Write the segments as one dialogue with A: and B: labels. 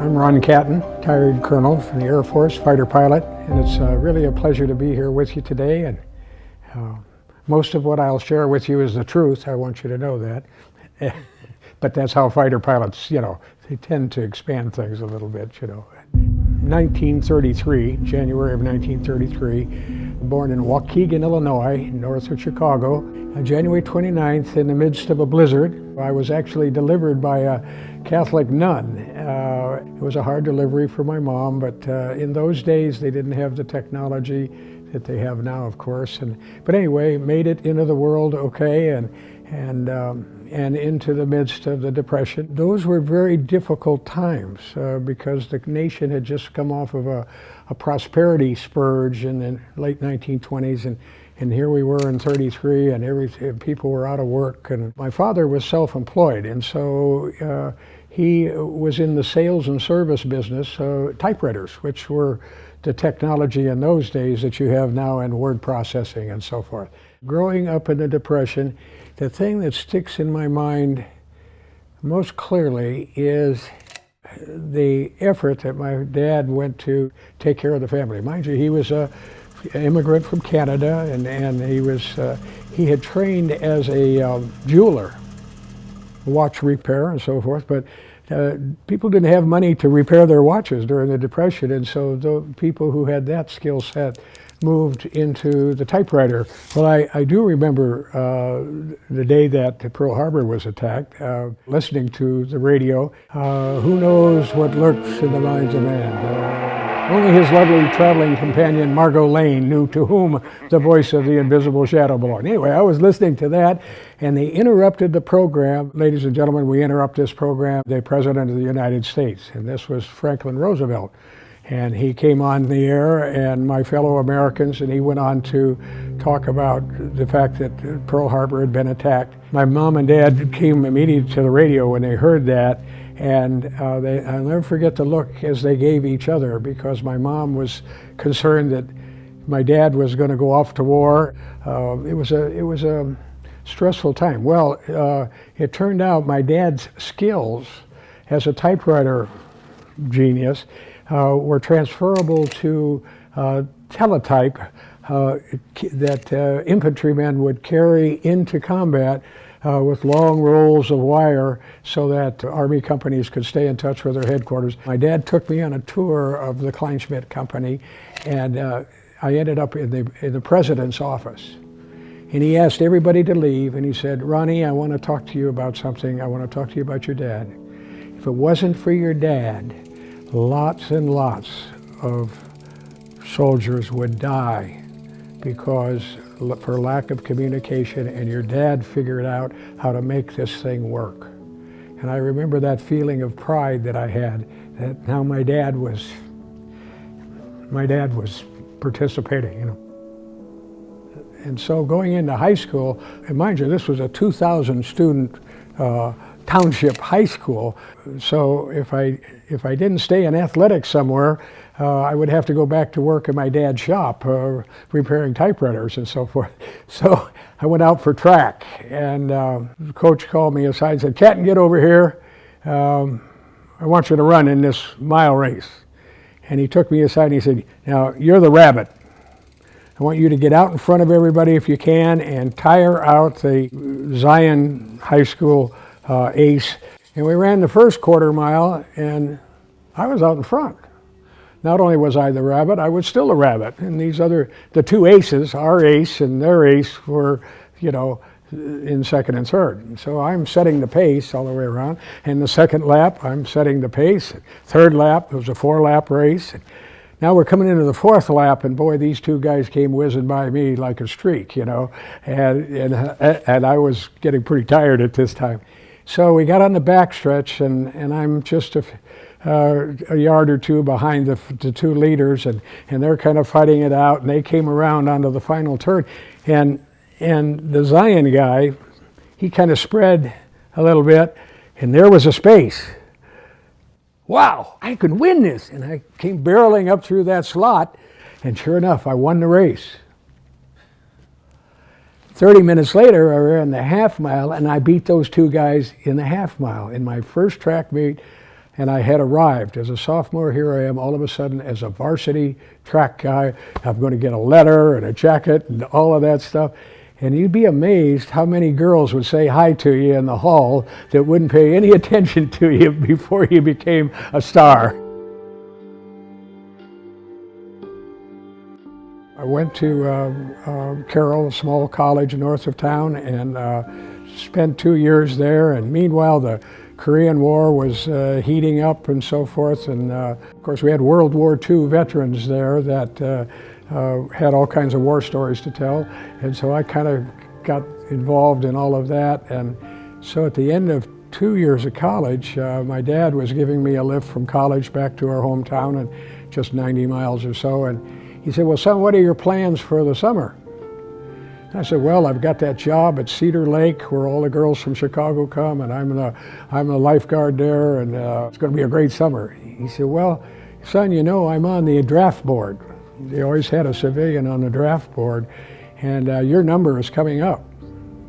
A: I'm Ron Catton, retired colonel from the Air Force, fighter pilot, and it's really a pleasure to be here with you today. And most of what I'll share with you is the truth. I want you to know that. But that's how fighter pilots, they tend to expand things a little bit, 1933, January of 1933, born in Waukegan, Illinois, north of Chicago. January 29th, in the midst of a blizzard. I was actually delivered by a Catholic nun. It was a hard delivery for my mom, but in those days they didn't have the technology that they have now, of course. But anyway, made it into the world okay, and into the midst of the Depression. Those were very difficult times because the nation had just come off of a prosperity spurge in the late 1920s, and here we were in 33, and people were out of work. And my father was self-employed, and so he was in the sales and service business, typewriters, which were the technology in those days that you have now in word processing and so forth. Growing up in the Depression, the thing that sticks in my mind most clearly is the effort that my dad went to take care of the family. Mind you, he was an immigrant from Canada, and he had trained as a jeweler, watch repair and so forth, but people didn't have money to repair their watches during the Depression, and so the people who had that skill set moved into the typewriter. Well, I do remember the day that Pearl Harbor was attacked, listening to the radio. Who knows what lurks in the minds of man? Only his lovely traveling companion, Margot Lane, knew to whom the voice of the invisible shadow belonged. Anyway, I was listening to that, and they interrupted the program. Ladies and gentlemen, we interrupt this program, the President of the United States, and this was Franklin Roosevelt. And he came on the air, and my fellow Americans, and he went on to talk about the fact that Pearl Harbor had been attacked. My mom and dad came immediately to the radio when they heard that, and I'll never forget the look as they gave each other, because my mom was concerned that my dad was going to go off to war. It was a stressful time. Well, it turned out my dad's skills as a typewriter genius were transferable to teletype that infantrymen would carry into combat with long rolls of wire so that Army companies could stay in touch with their headquarters. My dad took me on a tour of the Kleinschmidt Company, and I ended up in the president's office. And he asked everybody to leave, and he said, "Ronnie, I want to talk to you about something. I want to talk to you about your dad. If it wasn't for your dad, lots and lots of soldiers would die because for lack of communication, and your dad figured out how to make this thing work." And I remember that feeling of pride that I had, that now my dad was participating, And so going into high school, and mind you, this was a 2,000 student township high school. So if I didn't stay in athletics somewhere, I would have to go back to work in my dad's shop, repairing typewriters and so forth. So I went out for track, and the coach called me aside and said, "Catton, get over here. I want you to run in this mile race." And he took me aside and he said, "Now, you're the rabbit. I want you to get out in front of everybody if you can and tire out the Zion High School ace." And we ran the first quarter mile, and I was out in front. Not only was I the rabbit, I was still a rabbit. And the two aces, our ace and their ace, were, in second and third. And so I'm setting the pace all the way around. And the second lap, I'm setting the pace. Third lap, it was a 4-lap race. Now we're coming into the fourth lap, and boy, these two guys came whizzing by me like a streak, and I was getting pretty tired at this time. So we got on the backstretch, and I'm just a yard or two behind the two leaders, and they're kind of fighting it out, and they came around onto the final turn, and the Zion guy, he kind of spread a little bit, and there was a space. Wow, I could win this. And I came barreling up through that slot, and sure enough, I won the race. 30 minutes later, I ran the half mile, and I beat those two guys in the half mile. In my first track meet, And I had arrived as a sophomore. Here I am all of a sudden as a varsity track guy. I'm going to get a letter and a jacket and all of that stuff. And you'd be amazed how many girls would say hi to you in the hall that wouldn't pay any attention to you before you became a star. I went to Carroll, a small college north of town, and spent 2 years there. And meanwhile, the Korean War was heating up and so forth. And of course, we had World War II veterans there that had all kinds of war stories to tell. And so I kind of got involved in all of that. And so at the end of 2 years of college, my dad was giving me a lift from college back to our hometown, and just 90 miles or so. And he said, "Well, son, what are your plans for the summer?" I said, "Well, I've got that job at Cedar Lake where all the girls from Chicago come, and I'm the lifeguard there, and it's going to be a great summer." He said, "Well, son, you know, I'm on the draft board." They always had a civilian on the draft board, and your number is coming up.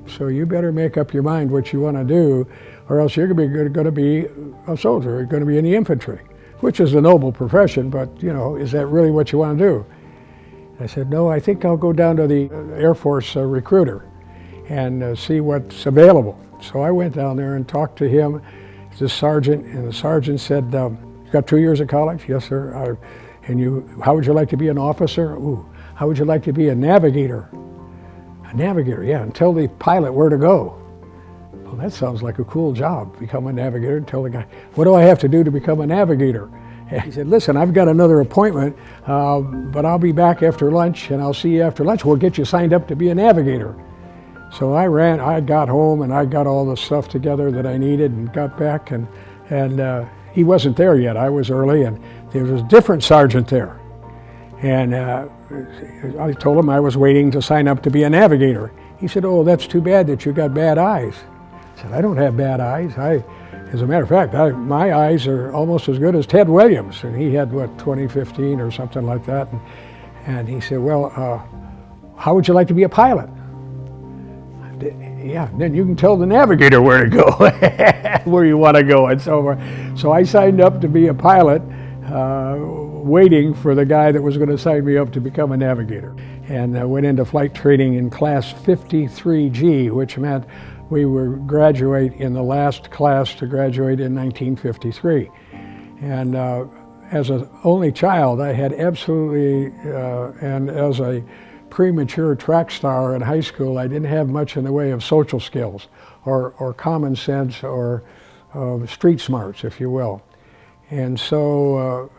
A: So you better make up your mind what you want to do, or else you're going to be a soldier. You're going to be in the infantry, which is a noble profession, but, you know, is that really what you want to do? I said, "No, I think I'll go down to the Air Force recruiter and see what's available." So I went down there and talked to him, the sergeant, and the sergeant said, "You got 2 years of college?" "Yes, sir." "And how would you like to be an officer?" "Ooh, how would you like to be a navigator?" "A navigator, yeah, and tell the pilot where to go." "Well, that sounds like a cool job, become a navigator and tell the guy, what do I have to do to become a navigator?" And he said, "Listen, I've got another appointment, but I'll be back after lunch, and I'll see you after lunch. We'll get you signed up to be a navigator." So I got home, and I got all the stuff together that I needed and got back, and he wasn't there yet. I was early, and there was a different sergeant there. And I told him I was waiting to sign up to be a navigator. He said, "Oh, that's too bad that you got bad eyes." I said, "I don't have bad eyes. As a matter of fact, my eyes are almost as good as Ted Williams." And he had, 2015 or something like that. And he said, "Well, how would you like to be a pilot?" "Yeah, then you can tell the navigator where to go, where you want to go," and so forth. So I signed up to be a pilot, waiting for the guy that was going to sign me up to become a navigator. And I went into flight training in class 53G, which meant we would graduate in the last class to graduate in 1953. And as an only child, I had absolutely, and as a premature track star in high school, I didn't have much in the way of social skills or common sense or street smarts, if you will. And so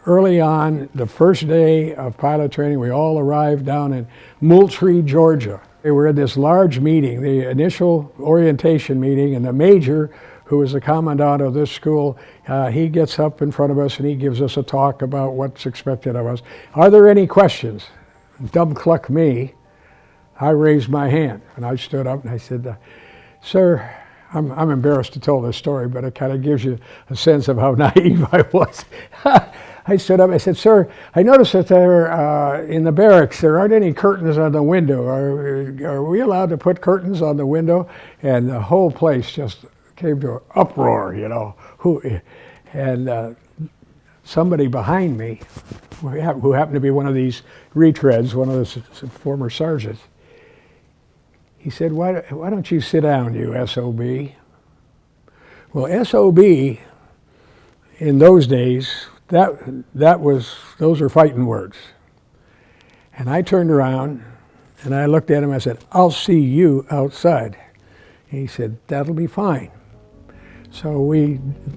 A: early on, the first day of pilot training, we all arrived down in Moultrie, Georgia. We were at this large meeting, the initial orientation meeting, and the major, who was the commandant of this school, he gets up in front of us and he gives us a talk about what's expected of us. "Are there any questions?" Dumb cluck me, I raised my hand, and I stood up and I said, "Sir," I'm embarrassed to tell this story, but it kind of gives you a sense of how naive I was. I stood up, I said, "Sir, I noticed that there, in the barracks, there aren't any curtains on the window. Are we allowed to put curtains on the window?" And the whole place just came to an uproar, you know. And somebody behind me, who happened to be one of these retreads, one of the former sergeants, he said, why don't you sit down, you SOB? Well, SOB in those days, those are fighting words. And I turned around and I looked at him, I said, "I'll see you outside." And he said, "That'll be fine." So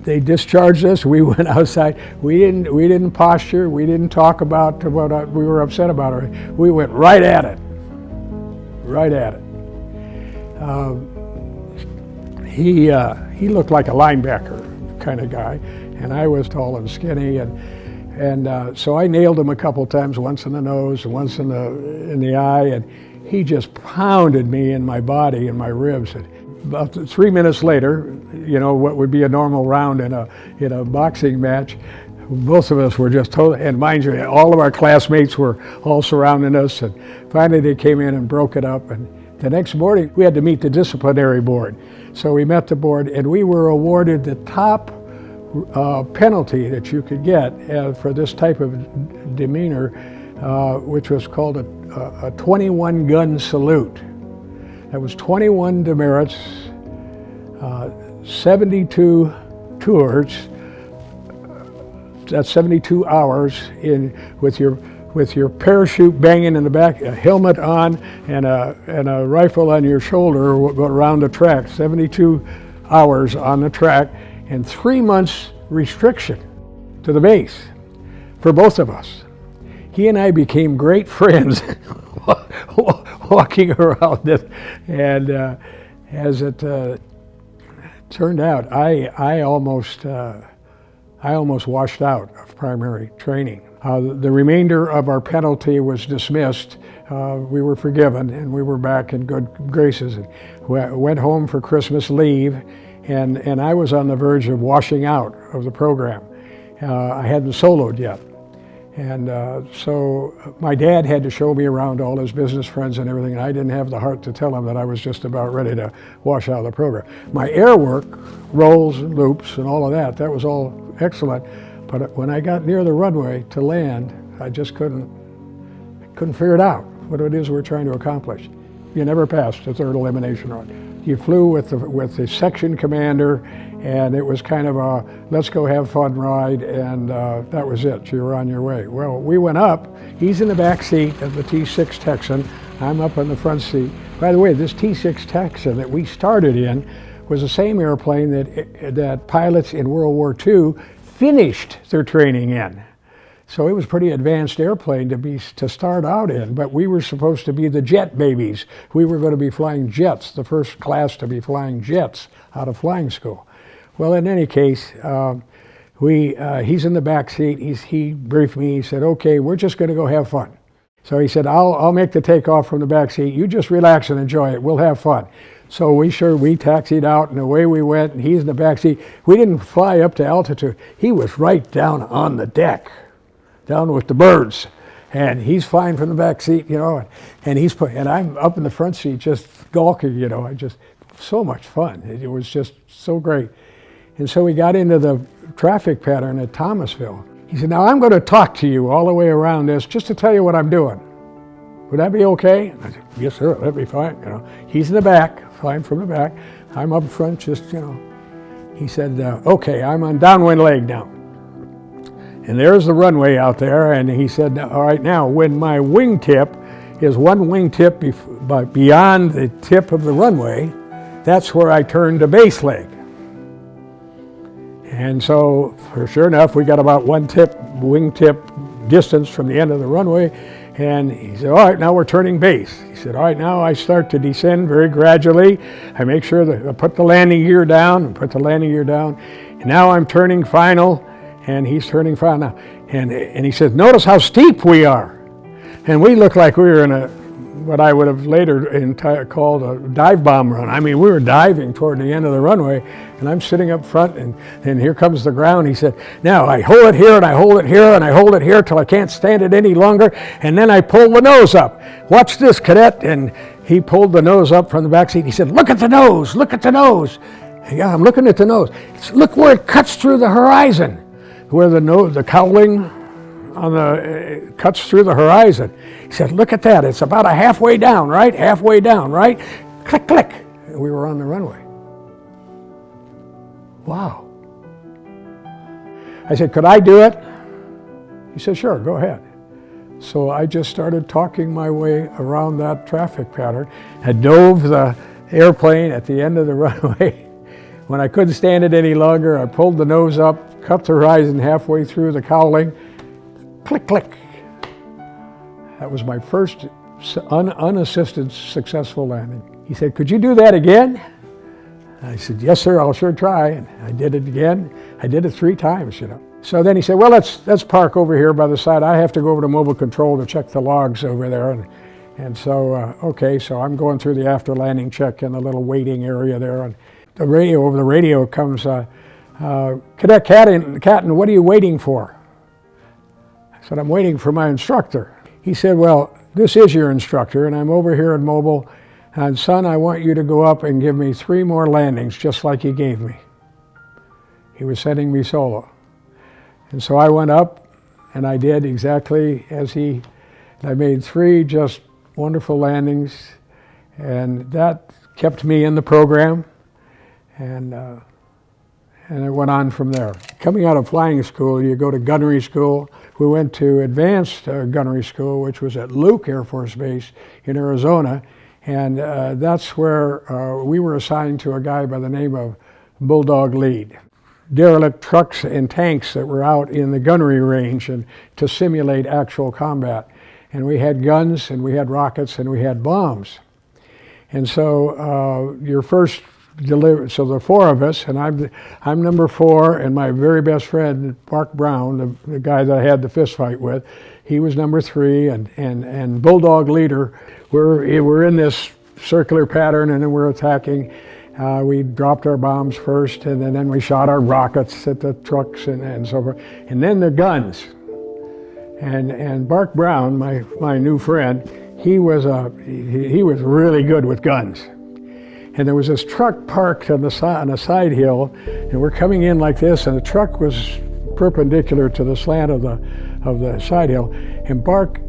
A: they discharged us, we went outside. We didn't posture, we didn't talk about what we were upset about. We went right at it, right at it. He looked like a linebacker kind of guy, and I was tall and skinny, and so I nailed him a couple times, once in the nose and once in the eye, and he just pounded me in my body and my ribs. And about 3 minutes later, you know, what would be a normal round in a boxing match, both of us were just totally, and mind you, all of our classmates were all surrounding us, and finally they came in and broke it up. And the next morning, we had to meet the disciplinary board. So we met the board, and we were awarded the top penalty that you could get for this type of demeanor, which was called a 21 gun salute. That was 21 demerits, 72 tours. That's 72 hours with your parachute banging in the back, a helmet on, and a rifle on your shoulder around the track. 72 hours on the track, and 3 months restriction to the base for both of us. He and I became great friends walking around it, and as it turned out, I almost washed out of primary training. The remainder of our penalty was dismissed. We were forgiven, and we were back in good graces. And went home for Christmas leave, and I was on the verge of washing out of the program. I hadn't soloed yet. And so my dad had to show me around all his business friends and everything, and I didn't have the heart to tell him that I was just about ready to wash out of the program. My air work, rolls and loops and all of that was all excellent. But when I got near the runway to land, I just couldn't figure it out, what it is we're trying to accomplish. You never passed the third elimination run. You flew with the section commander, and it was kind of a let's go have fun ride, and that was it. You were on your way. Well, we went up. He's in the back seat of the T-6 Texan. I'm up in the front seat. By the way, this T-6 Texan that we started in was the same airplane that pilots in World War II finished their training in. So it was a pretty advanced airplane to start out in, but we were supposed to be the jet babies. We were going to be flying jets, the first class to be flying jets out of flying school. Well, in any case, he's in the back seat. He briefed me. He said, "Okay, we're just going to go have fun." So he said, "I'll make the takeoff from the back seat. You just relax and enjoy it. We'll have fun." So we taxied out, and away we went, and he's in the back seat. We didn't fly up to altitude. He was right down on the deck, down with the birds, and he's flying from the back seat, and I'm up in the front seat just gawking, so much fun. It was just so great. And so we got into the traffic pattern at Thomasville. He said, "Now I'm going to talk to you all the way around this just to tell you what I'm doing. Would that be okay?" I said, "Yes, sir, that'd be fine." He's in the back, flying from the back. I'm up front, He said, "Okay, I'm on downwind leg now. And there's the runway out there." And he said, "All right, now when my wingtip is one wingtip beyond the tip of the runway, that's where I turn to base leg." And so, sure enough, we got about one wingtip distance from the end of the runway. And he said, "All right, now we're turning base." He said, "All right, now I start to descend very gradually. I make sure that I put the landing gear down, and now I'm turning final." And he's turning final now. And he says, "Notice how steep we are." And we looked like we were in what I would have later called a dive bomb run. I mean, we were diving toward the end of the runway, and I'm sitting up front, and here comes the ground. He said, "Now I hold it here, and I hold it here, and I hold it here till I can't stand it any longer, and then I pull the nose up. Watch this, cadet." And he pulled the nose up from the back seat. He said, "Look at the nose, look at the nose." Yeah, I'm looking at the nose. Look where it cuts through the horizon, where the cowling cuts through the horizon. He said, "Look at that. It's about halfway down, right? Halfway down, right? Click, click." And we were on the runway. Wow. I said, "Could I do it?" He said, "Sure, go ahead." So I just started talking my way around that traffic pattern. I dove the airplane at the end of the runway. When I couldn't stand it any longer, I pulled the nose up, cut the horizon halfway through the cowling. Click, click. That was my first unassisted successful landing. He said, "Could you do that again?" I said, "Yes, sir, I'll sure try." And I did it again. I did it 3 times, So then he said, "Well, let's park over here by the side. I have to go over to mobile control to check the logs over there." And so, okay, so I'm going through the after landing check in the little waiting area there. And over the radio comes, "Cadet Catton, what are you waiting for?" I said, "I'm waiting for my instructor." He said, "Well, this is your instructor, and I'm over here in mobile, and son, I want you to go up and give me 3 more landings just like you gave me." He was sending me solo. And so I went up and I did exactly as he, I made 3 just wonderful landings, and that kept me in the program, and it went on from there. Coming out of flying school, you go to gunnery school. We went to advanced gunnery school, which was at Luke Air Force Base in Arizona, and that's where we were assigned to a guy by the name of Bulldog Lead. Derelict trucks and tanks that were out in the gunnery range and to simulate actual combat. And we had guns, and we had rockets, and we had bombs. And so your first delivery, so the 4 of us, and I'm number 4, and my very best friend, Mark Brown, the guy that I had the fist fight with, he was number 3, and Bulldog Leader, we're in this circular pattern, and then we're attacking. We dropped our bombs first, and then we shot our rockets at the trucks and so forth. And then the guns. And Mark Brown, my new friend, he was really good with guns. And there was this truck parked on a side hill, and we're coming in like this, and the truck was perpendicular to the slant of the side hill. And Mark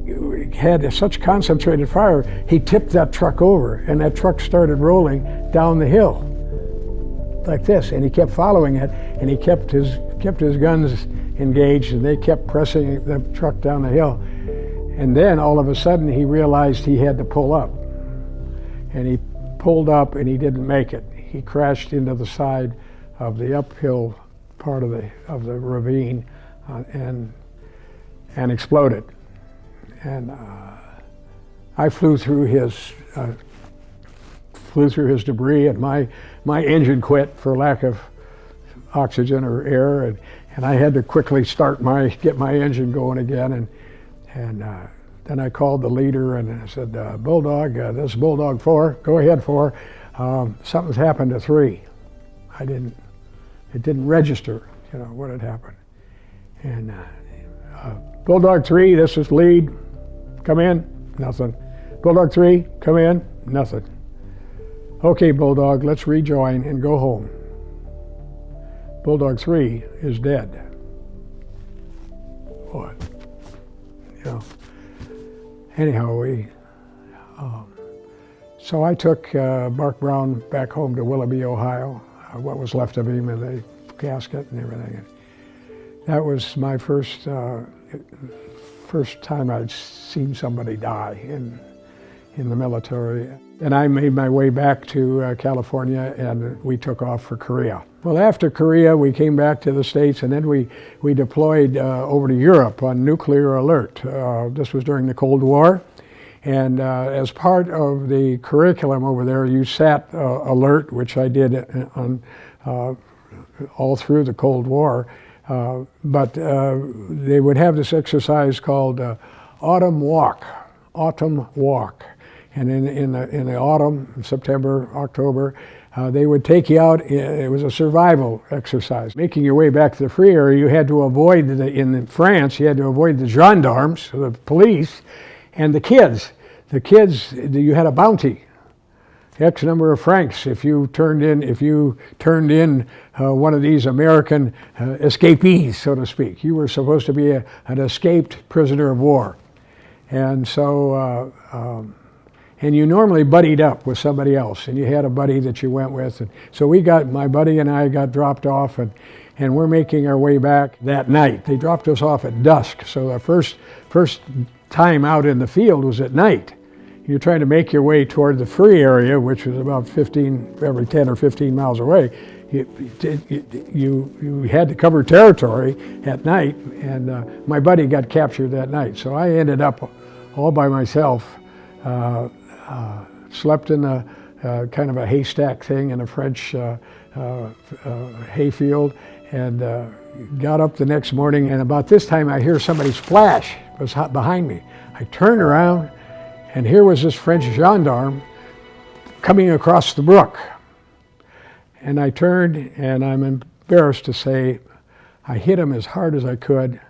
A: had such concentrated fire, he tipped that truck over, and that truck started rolling down the hill like this. And he kept following it, and he kept his guns engaged, and they kept pressing the truck down the hill. And then all of a sudden he realized he had to pull up, and he pulled up, and he didn't make it. He crashed into the side of the uphill part of the ravine and exploded. And I flew through his debris, and my engine quit for lack of oxygen or air, and I had to quickly get my engine going again, and then I called the leader and I said, Bulldog, this is Bulldog 4, go ahead 4. Something's happened to 3. It didn't register, what had happened. And Bulldog 3, this is lead, come in, nothing. Bulldog 3, come in, nothing. Okay, Bulldog, let's rejoin and go home. Bulldog 3 is dead. What? Anyhow, so I took Mark Brown back home to Willoughby, Ohio, what was left of him in the casket and everything. And that was my first time I'd seen somebody die in the military. And I made my way back to California, and we took off for Korea. Well, after Korea, we came back to the States, and then we deployed over to Europe on nuclear alert. This was during the Cold War. And as part of the curriculum over there, you sat alert, which I did on all through the Cold War. But they would have this exercise called Autumn Walk. And in the autumn, September, October, they would take you out. It was a survival exercise. Making your way back to the free area, you had to avoid, in France, you had to avoid the gendarmes, the police, and the kids. The kids, you had a bounty, X number of francs if you turned in one of these American escapees, so to speak. You were supposed to be an escaped prisoner of war. And so, and you normally buddied up with somebody else, and you had a buddy that you went with. And so my buddy and I got dropped off, and we're making our way back that night. They dropped us off at dusk, so our first time out in the field was at night. You're trying to make your way toward the free area, which was about 10 or 15 miles away. You had to cover territory at night, and my buddy got captured that night. So I ended up all by myself, slept in a kind of a haystack thing in a French hayfield, and got up the next morning, and about this time I hear somebody splash. It was behind me. I turned around, and here was this French gendarme coming across the brook. And I turned, and I'm embarrassed to say, I hit him as hard as I could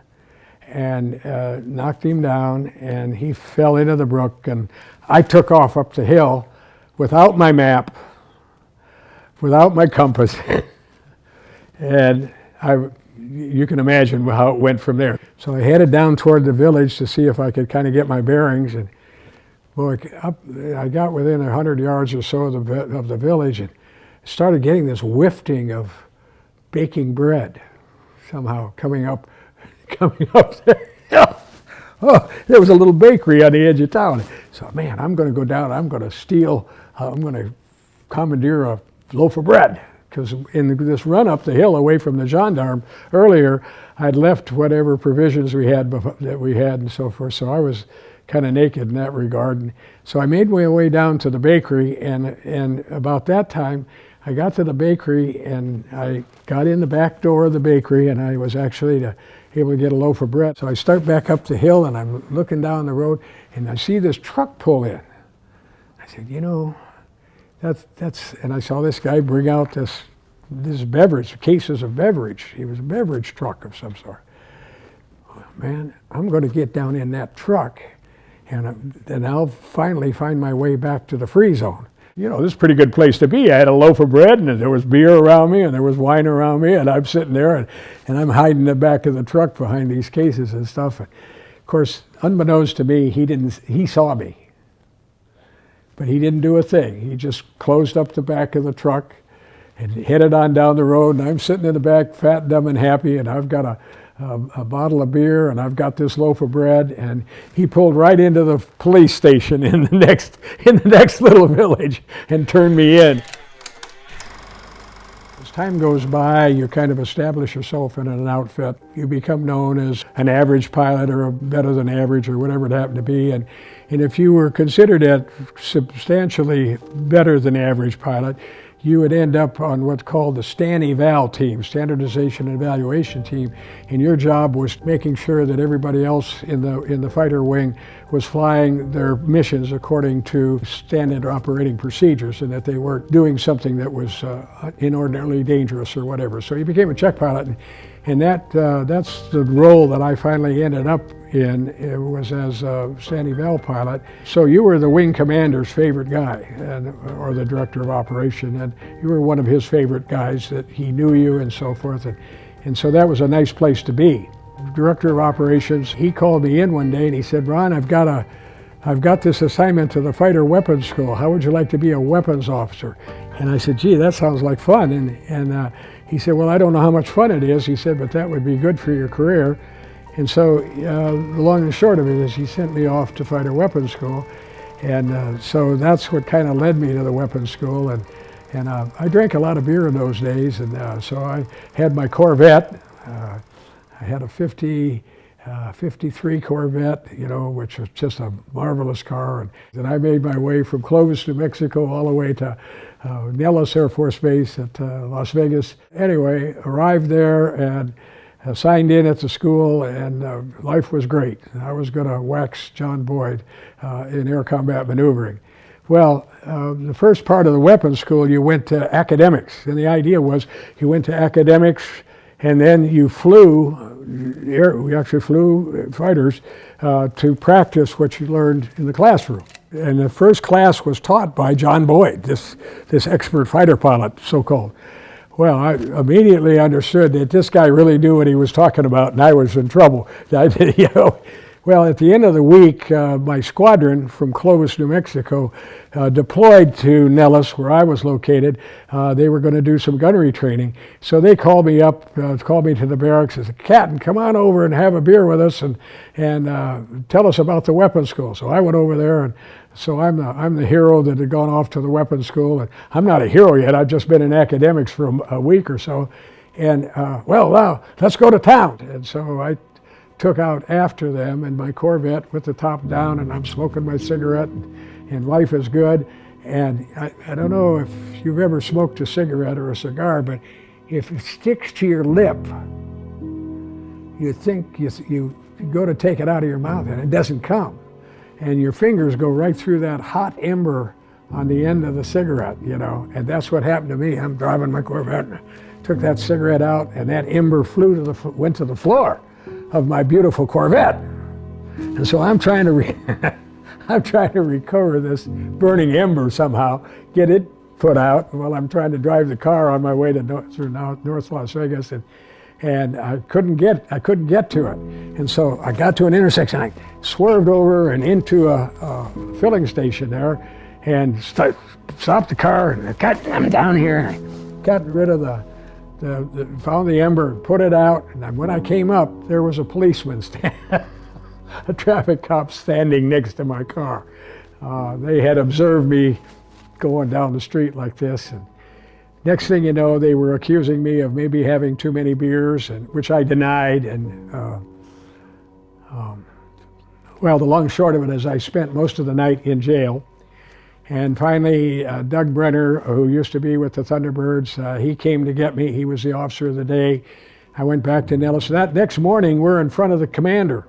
A: and knocked him down, and he fell into the brook, and I took off up the hill without my map, without my compass, and you can imagine how it went from there. So I headed down toward the village to see if I could kind of get my bearings, and boy, I got within 100 yards or so of the village and started getting this wafting of baking bread somehow coming up there. Oh, there was a little bakery on the edge of town. So, man, I'm going to go down. I'm going to commandeer a loaf of bread. Because in this run up the hill away from the gendarme earlier, I'd left whatever provisions we had and so forth. So I was kind of naked in that regard. And so I made my way down to the bakery, and about that time, I got to the bakery and I got in the back door of the bakery, and I was actually able to get a loaf of bread. So I start back up the hill, and I'm looking down the road, and I see this truck pull in. I said, you know, and I saw this guy bring out this beverage, cases of beverage. He was a beverage truck of some sort. Well, man, I'm going to get down in that truck, and then I'll finally find my way back to the free zone. You know, this is a pretty good place to be. I had a loaf of bread, and there was beer around me, and there was wine around me, and I'm sitting there, and I'm hiding in the back of the truck behind these cases and stuff. And of course, unbeknownst to me, he saw me. But he didn't do a thing. He just closed up the back of the truck and headed on down the road, and I'm sitting in the back, fat, dumb, and happy, and I've got a bottle of beer, and I've got this loaf of bread, and he pulled right into the police station in the next little village and turned me in. As time goes by, you kind of establish yourself in an outfit. You become known as an average pilot or a better than average or whatever it happened to be. And if you were considered a substantially better than average pilot, you would end up on what's called the STAN-EVAL team, Standardization and Evaluation team, and your job was making sure that everybody else in the fighter wing was flying their missions according to standard operating procedures, and that they weren't doing something that was inordinately dangerous or whatever. So you became a check pilot, and that's the role that I finally ended up in. It was as a STAN-EVAL pilot. So you were the wing commander's favorite guy, or the director of operation, and you were one of his favorite guys, that he knew you and so forth. And so that was a nice place to be. Director of operations, he called me in one day and he said, Ron, I've got this assignment to the fighter weapons school. How would you like to be a weapons officer? And I said, gee, that sounds like fun. And he said, well, I don't know how much fun it is. He said, but that would be good for your career. And so the long and short of it is he sent me off to fighter weapons school. And so that's what kind of led me to the weapons school. And I drank a lot of beer in those days. And so I had my Corvette. I had a 53 Corvette, you know, which was just a marvelous car. And I made my way from Clovis, New Mexico, all the way to Nellis Air Force Base at Las Vegas. Anyway, arrived there and signed in at the school, and life was great. I was going to wax John Boyd in air combat maneuvering. Well, the first part of the weapons school, you went to academics, and the idea was you went to academics, and then you we actually flew fighters to practice what you learned in the classroom. And the first class was taught by John Boyd, this expert fighter pilot, so-called. Well, I immediately understood that this guy really knew what he was talking about, and I was in trouble. Well, at the end of the week, my squadron from Clovis, New Mexico, deployed to Nellis, where I was located. They were going to do some gunnery training. So they called me up, called me to the barracks and said, Captain, come on over and have a beer with us and tell us about the weapons school. So I went over there, and so I'm the hero that had gone off to the weapons school. And I'm not a hero yet. I've just been in academics for a week or so. And, well, now, let's go to town. And so I took out after them in my Corvette with the top down, and I'm smoking my cigarette, and life is good. And I don't know if you've ever smoked a cigarette or a cigar, but if it sticks to your lip, you think you go to take it out of your mouth and it doesn't come. And your fingers go right through that hot ember on the end of the cigarette, you know. And that's what happened to me. I'm driving my Corvette, and took that cigarette out, and that ember went to the floor of my beautiful Corvette. And so I'm trying to recover this burning ember somehow, get it put out while I'm trying to drive the car on my way to through North Las Vegas. and I couldn't get to it. And so I got to an intersection. I swerved over and into a filling station there, and stopped the car. And I'm down here. And I got rid of found the ember, put it out, and when I came up, there was a policeman, a traffic cop standing next to my car. They had observed me going down the street like this, and next thing you know, they were accusing me of maybe having too many beers, and which I denied. And well, the long and short of it is I spent most of the night in jail. And finally, Doug Brenner, who used to be with the Thunderbirds, he came to get me. He was the officer of the day. I went back to Nellis. That next morning, we're in front of the commandant.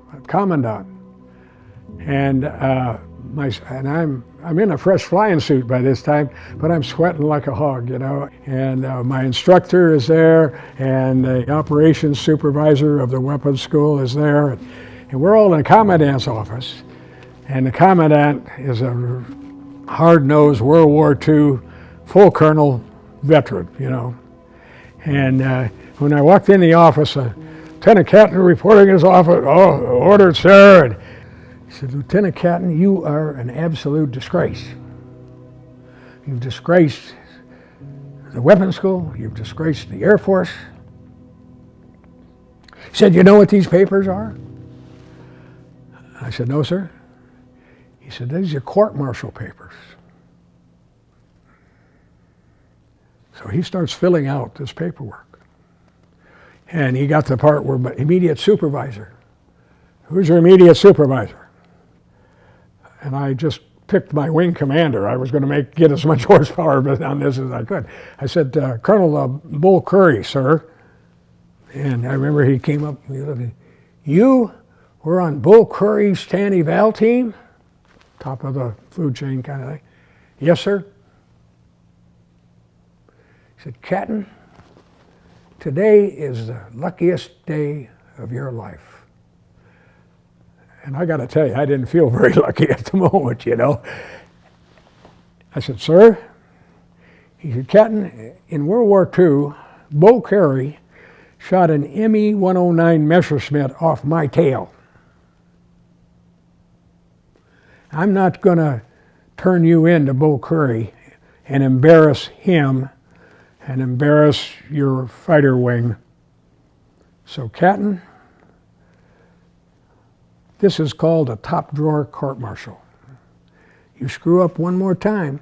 A: And I'm in a fresh flying suit by this time, but I'm sweating like a hog, you know. And my instructor is there, and the operations supervisor of the weapons school is there. And we're all in the commandant's office. And the commandant is a hard-nosed World War II full colonel veteran, you know. And when I walked in the office, Lieutenant Catton reporting his office, "Oh, ordered, sir." And he said, "Lieutenant Catton, you are an absolute disgrace. You've disgraced the weapons school, you've disgraced the Air Force." He said, "You know what these papers are?" I said, "No, sir." He said, "These are court-martial papers." So he starts filling out this paperwork. And he got to the part where immediate supervisor. "Who's your immediate supervisor?" And I just picked my wing commander. I was going to get as much horsepower on this as I could. I said, "Colonel Bull Curry, sir." And I remember he came up, "You were on Bull Curry's Stanley Val team?" Top of the food chain kind of thing. "Yes, sir." He said, "Catton, today is the luckiest day of your life." And I got to tell you, I didn't feel very lucky at the moment, you know. I said, "Sir?" He said, "Catton, in World War II, Bull Curry shot an ME-109 Messerschmitt off my tail. I'm not going to turn you in to Bull Curry and embarrass him and embarrass your fighter wing. So, Catton, this is called a top drawer court-martial. You screw up one more time,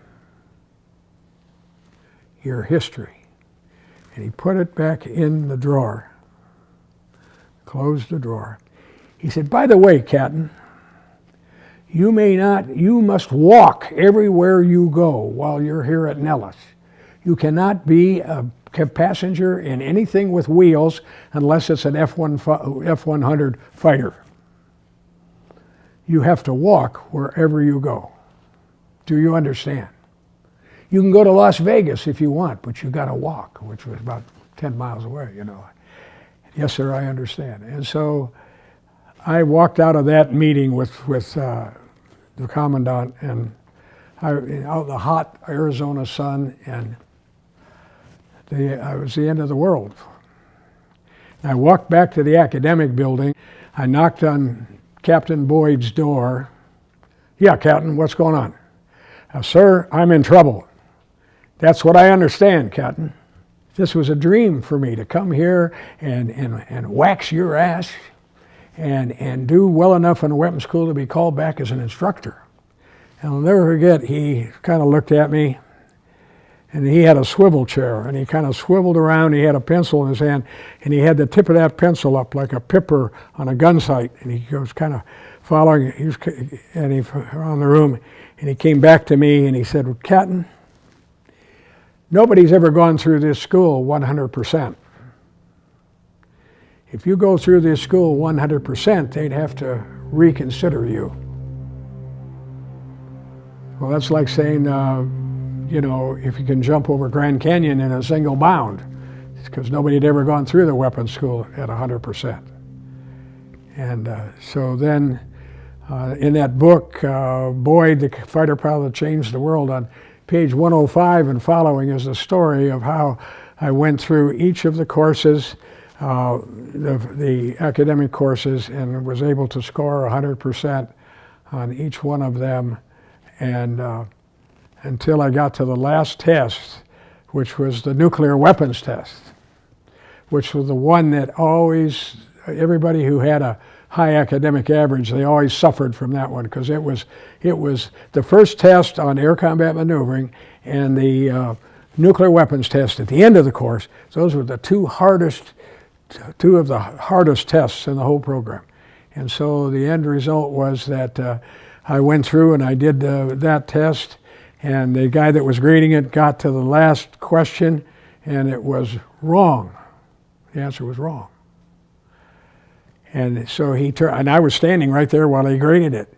A: your history." And he put it back in the drawer, closed the drawer. He said, "By the way, Catton, you must walk everywhere you go while you're here at Nellis. You cannot be a passenger in anything with wheels unless it's an F-100 fighter. You have to walk wherever you go. Do you understand? You can go to Las Vegas if you want, but you got to walk," which was about 10 miles away, you know. "Yes, sir, I understand." And so I walked out of that meeting with the commandant, and out in the hot Arizona sun, and it was the end of the world. I walked back to the academic building. I knocked on Captain Boyd's door. "Yeah, Captain, what's going on?" "Sir, I'm in trouble." "That's what I understand, Captain. This was a dream for me to come here and wax your ass and do well enough in a weapons school to be called back as an instructor." And I'll never forget, he kind of looked at me, and he had a swivel chair, and he kind of swiveled around. He had a pencil in his hand, and he had the tip of that pencil up like a pipper on a gun sight, and he was kind of following, around the room, and he came back to me, and he said, "Well, Catton, nobody's ever gone through this school 100%. If you go through this school 100%, they'd have to reconsider you." Well, that's like saying, you know, if you can jump over Grand Canyon in a single bound, because nobody had ever gone through the weapons school at 100%. And so then in that book, Boyd, the fighter pilot that changed the world, on page 105 and following is the story of how I went through each of the courses. the academic courses and was able to score 100% on each one of them, and until I got to the last test, which was the nuclear weapons test, which was the one that always, everybody who had a high academic average, they always suffered from that one, because it was the first test on air combat maneuvering and the nuclear weapons test at the end of the course. Those were the two of the hardest tests in the whole program. And so the end result was that I went through and I did that test, and the guy that was grading it got to the last question, and it was wrong. The answer was wrong. And so he turned, and I was standing right there while he graded it.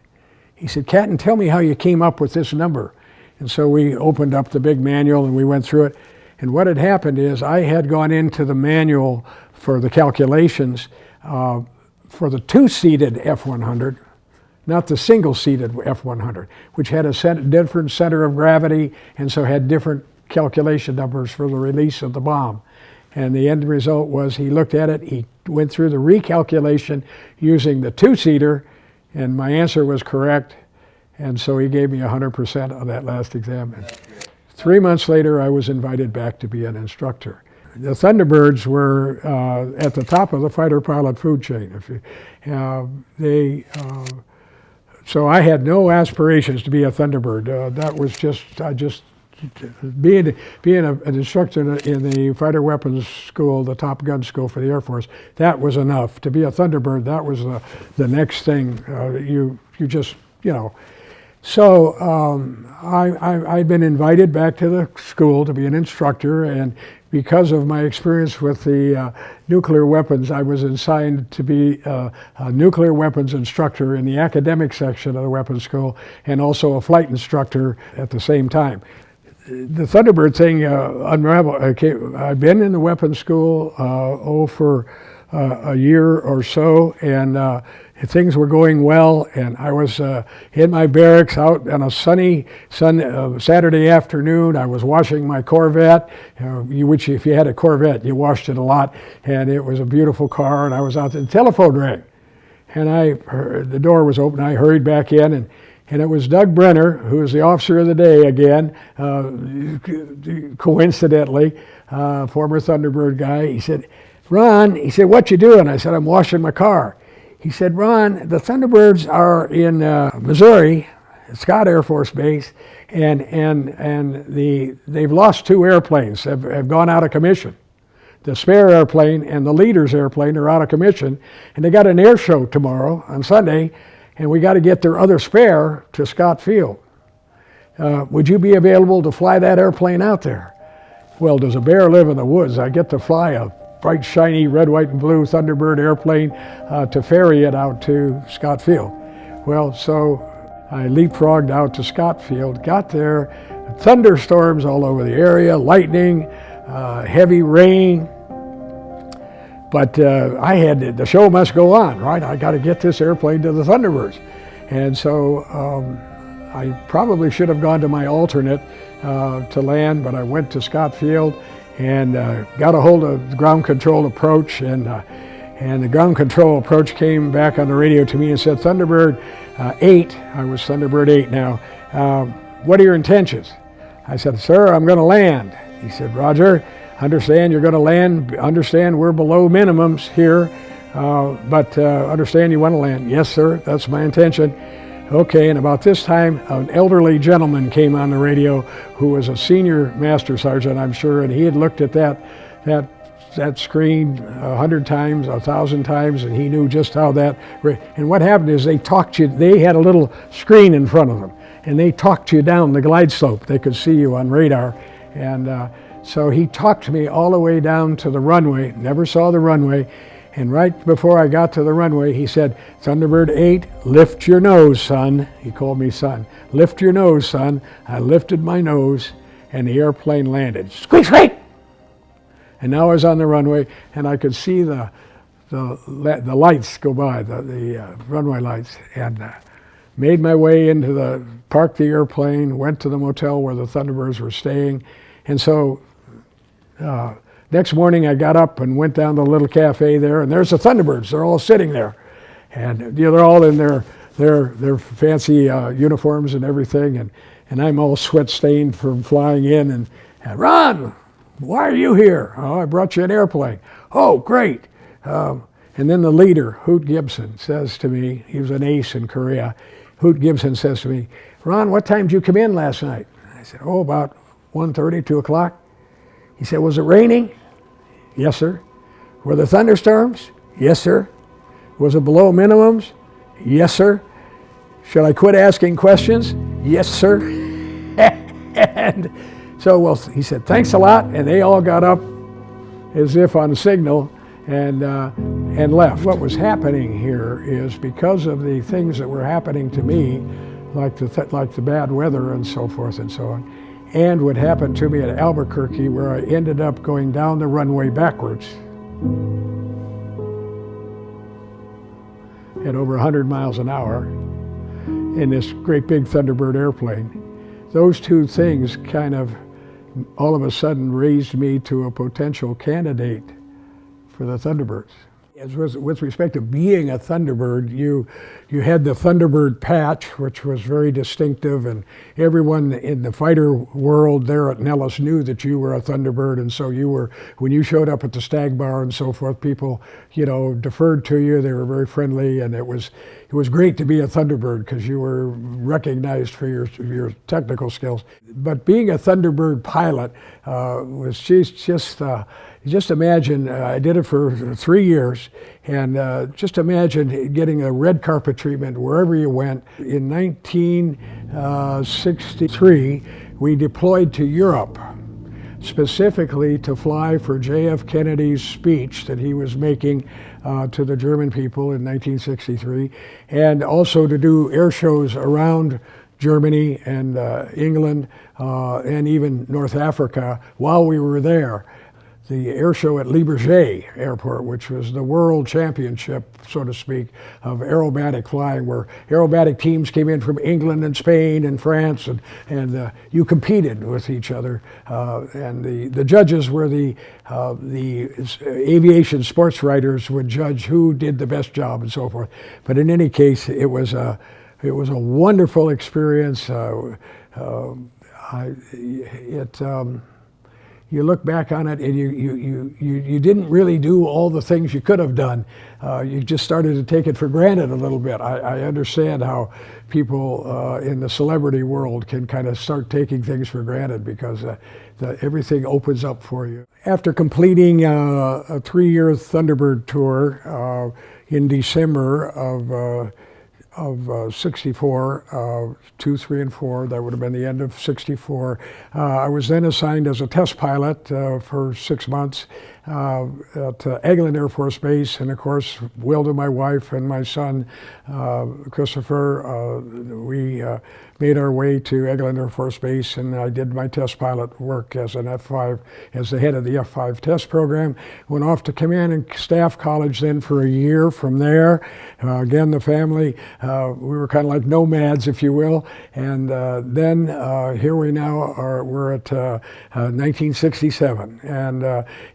A: He said, "Captain, tell me how you came up with this number." And so we opened up the big manual and we went through it. And what had happened is I had gone into the manual for the calculations for the two-seated F-100, not the single-seated F-100, which had a different center of gravity and so had different calculation numbers for the release of the bomb. And the end result was he looked at it, he went through the recalculation using the two-seater, and my answer was correct, and so he gave me 100% on that last exam. And 3 months later, I was invited back to be an instructor. The Thunderbirds were at the top of the fighter pilot food chain. So I had no aspirations to be a Thunderbird. That was just, being an instructor in the fighter weapons school, the Top Gun school for the Air Force, that was enough. To be a Thunderbird, that was the next thing. You just, you know. So I'd been invited back to the school to be an instructor, and because of my experience with the nuclear weapons, I was assigned to be a nuclear weapons instructor in the academic section of the weapons school, and also a flight instructor at the same time. The Thunderbird thing unraveled. I've been in the weapons school for a year or so, and things were going well, and I was in my barracks out on a sunny Saturday afternoon. I was washing my Corvette, which if you had a Corvette, you washed it a lot, and it was a beautiful car, and I was out there, the telephone rang, and the door was open. I hurried back in, and it was Doug Brenner, who was the officer of the day again, coincidentally, former Thunderbird guy. He said, "Ron," he said, "what you doing?" I said, "I'm washing my car." He said, "Ron, the Thunderbirds are in Missouri, Scott Air Force Base, and they've lost two airplanes, have gone out of commission. The spare airplane and the leader's airplane are out of commission, and they got an air show tomorrow on Sunday, and we got to get their other spare to Scott Field. Would you be available to fly that airplane out there?" Well, does a bear live in the woods? I get to fly a bright, shiny red, white, and blue Thunderbird airplane to ferry it out to Scott Field. Well, so I leapfrogged out to Scott Field, got there, thunderstorms all over the area, lightning, heavy rain. But the show must go on, right? I got to get this airplane to the Thunderbirds. And so I probably should have gone to my alternate to land, but I went to Scott Field and got a hold of the ground control approach, and the ground control approach came back on the radio to me and said, "Thunderbird 8, I was Thunderbird 8 now, what are your intentions?" I said, "Sir, I'm going to land." He said, "Roger, understand you're going to land, understand we're below minimums here, but understand you want to land." "Yes, sir, that's my intention." Okay, and about this time, an elderly gentleman came on the radio who was a senior master sergeant, I'm sure, and he had looked at that screen 100 times, 1,000 times, and he knew just how that. And what happened is they had a little screen in front of them, and they talked you down the glide slope. They could see you on radar, and so he talked me all the way down to the runway. Never saw the runway. And right before I got to the runway, he said, "Thunderbird 8, lift your nose, son." He called me son. "Lift your nose, son." I lifted my nose, and the airplane landed. Squeak, squeak! And now I was on the runway, and I could see the lights go by, the runway lights, and made my way into parked the airplane, went to the motel where the Thunderbirds were staying. And so Next morning I got up and went down to the little cafe there, and there's the Thunderbirds. They're all sitting there. And they're all in their fancy uniforms and everything, and I'm all sweat-stained from flying in. And Ron, why are you here? Oh, I brought you an airplane. Oh, great. And then the leader, Hoot Gibson, says to me, he was an ace in Korea. Hoot Gibson says to me, Ron, what time did you come in last night? I said, oh, about 1:30, 2 o'clock. He said, was it raining? Yes, sir. Were there thunderstorms? Yes, sir. Was it below minimums? Yes, sir. Should I quit asking questions? Yes, sir. And so, well, he said, thanks a lot. And they all got up as if on signal and left. What was happening here is because of the things that were happening to me, like the bad weather and so forth and so on, and what happened to me at Albuquerque, where I ended up going down the runway backwards at over 100 miles an hour in this great big Thunderbird airplane. Those two things kind of all of a sudden raised me to a potential candidate for the Thunderbirds. As with respect to being a Thunderbird, you had the Thunderbird patch, which was very distinctive, and everyone in the fighter world there at Nellis knew that you were a Thunderbird, and so you were, when you showed up at the Stag Bar and so forth, people, deferred to you. They were very friendly, and it was great to be a Thunderbird because you were recognized for your technical skills. But being a Thunderbird pilot was just imagine, I did it for 3 years, and just imagine getting a red carpet treatment wherever you went. In 1963, we deployed to Europe, specifically to fly for J.F. Kennedy's speech that he was making to the German people in 1963, and also to do air shows around Germany and England and even North Africa while we were there. The air show at Le Bourget Airport, which was the world championship, so to speak, of aerobatic flying, where aerobatic teams came in from England and Spain and France, and you competed with each other. And the judges were the aviation sports writers would judge who did the best job and so forth. But in any case, it was a wonderful experience. You look back on it and you didn't really do all the things you could have done. You just started to take it for granted a little bit. I understand how people in the celebrity world can kind of start taking things for granted because everything opens up for you. After completing a 3-year Thunderbird tour in December of 64, 2, 3, and 4, that would have been the end of 64. I was then assigned as a test pilot for 6 months at Eglin Air Force Base, and of course, Wilda, my wife, and my son, Christopher, we made our way to Eglin Air Force Base, and I did my test pilot work as an F5, as the head of the F5 test program. Went off to Command and Staff College then for a year. From there, again, the family, we were kind of like nomads, if you will, and then here we now are, we're at 1967, and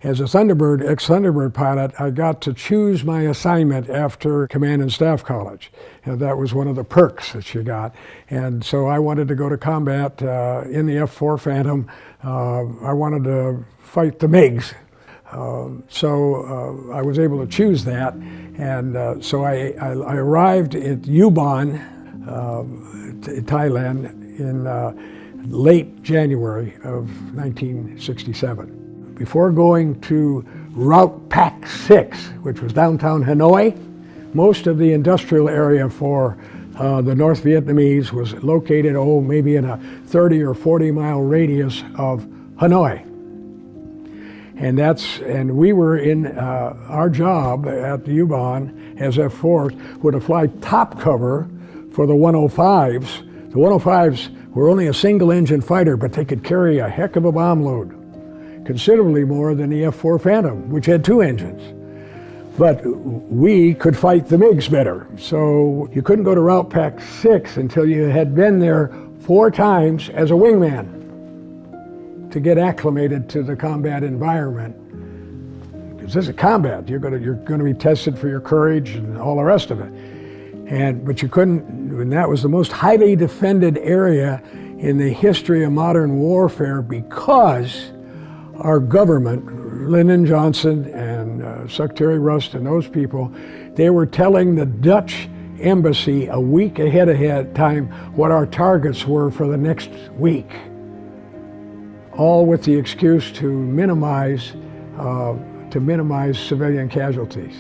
A: as a ex-Thunderbird pilot, I got to choose my assignment after Command and Staff College. That was one of the perks that you got. And so I wanted to go to combat in the F-4 Phantom. I wanted to fight the MiGs. So I was able to choose that. And so I arrived at Ubon, Thailand, in late January of 1967. Before going to Route Pac 6, which was downtown Hanoi, most of the industrial area for the North Vietnamese was located, maybe in a 30 or 40 mile radius of Hanoi. And we were in our job at the Ubon as F4s were to fly top cover for the 105s. The 105s were only a single engine fighter, but they could carry a heck of a bomb load, considerably more than the F-4 Phantom, which had 2 engines. But we could fight the MiGs better. So you couldn't go to Route Pac 6 until you had been there 4 times as a wingman to get acclimated to the combat environment. this is combat. You're gonna be tested for your courage and all the rest of it. But you couldn't, and that was the most highly defended area in the history of modern warfare because our government, Lyndon Johnson and Secretary Rust and those people, they were telling the Dutch embassy a week ahead of time what our targets were for the next week, all with the excuse to minimize civilian casualties,